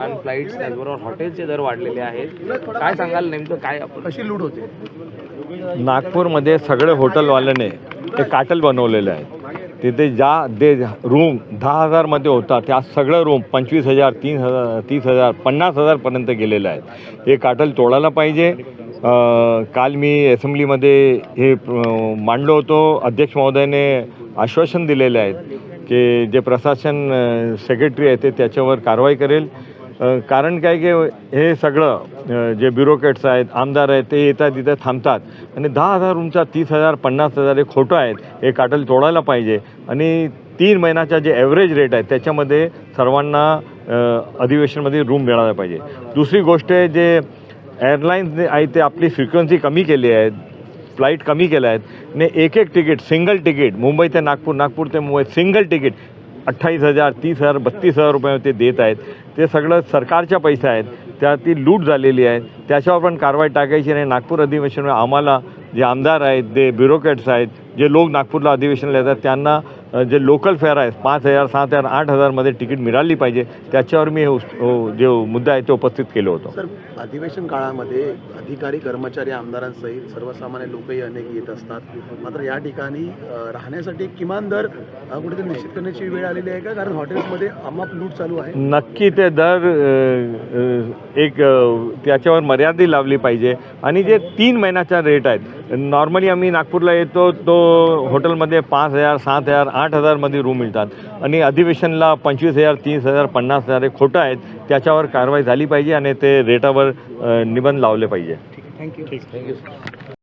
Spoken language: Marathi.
फ्लाइट्स त्याचबरोबर हॉटेलचे दर वाढलेले आहेत. काय सांगाल नेमकं काय कशी लूट होते? नागपूरमध्ये सगळे हॉटेलवाल्याने ते काटल बनवलेले आहेत. तिथे रूम 10,000मध्ये होता त्या सगळं रूम 25,000 30,000 50,000पर्यंत गेलेलं आहे. हे काटल तोडायला पाहिजे. काल मी असेंब्लीमध्ये हे मांडलो होतो. अध्यक्ष महोदयाने आश्वासन दिलेले आहेत की जे प्रशासन सेक्रेटरी आहे ते त्याच्यावर कारवाई करेल. कारण काय की हे सगळं जे ब्युरोक्रेट्स आहेत आमदार आहेत ते येतात तिथे थांबतात आणि 10,000 रूमचा 30,000 50,000 हे खोटं आहेत. हे काटल तोडायला पाहिजे आणि 3 महिन्याचा जे ॲव्हरेज रेट आहे त्याच्यामध्ये सर्वांना अधिवेशनमध्ये रूम मिळायला पाहिजे. दुसरी गोष्ट आहे जे एअरलाईन्स आहे ते आपली फ्रिक्वेन्सी कमी केली आहे. फ्लाईट कमी केल्या आहेत आणि एक तिकीट सिंगल तिकीट मुंबई ते नागपूर नागपूर ते मुंबई सिंगल तिकीट 28,000 30,000 32,000 रुपये ते देत आहेत. ते सगळं सरकारच्या पैसे आहेत. त्यातील लूट झालेली आहे. त्याच्यावर पण कारवाई टाकायची नाही. नागपूर अधिवेशनामध्ये आम्हाला जे आमदार आहेत जे ब्युरोक्रेट्स आहेत जे लोक नागपूरला अधिवेशनाला येतात त्यांना जे लोकल फेअर आहे 5,000 7,000 8,000मध्ये तिकीट मिळाली पाहिजे. त्याच्यावर मी जे मुद्दा आहे ते उपस्थित केलं होतं. सर, अधिवेशन काळामध्ये अधिकारी कर्मचारी आमदारांसहित सर्वसामान्य लोकही अनेक येत असतात. मात्र या ठिकाणी राहण्यासाठी किमान दर कुठेतरी निश्चित करण्याची वेळ आलेली आहे का? कारण हॉटेल्समध्ये अमाप लूट चालू आहे. नक्की ते दर एक त्याच्यावर मर्यादा लावली पाहिजे. आणि जे 3 महिन्याचा रेट आहेत नॉर्मली आम्ही नागपूरला येतो तो हॉटेलमध्ये 5,000 7,000 8,000मध्ये रूम मिळतात आणि अधिवेशनला 25,000 30,000 50,000 हे खोटं आहेत. त्याच्यावर कारवाई झाली पाहिजे आणि ते रेटावर निबंध लावले पाहिजे. थँक्यू.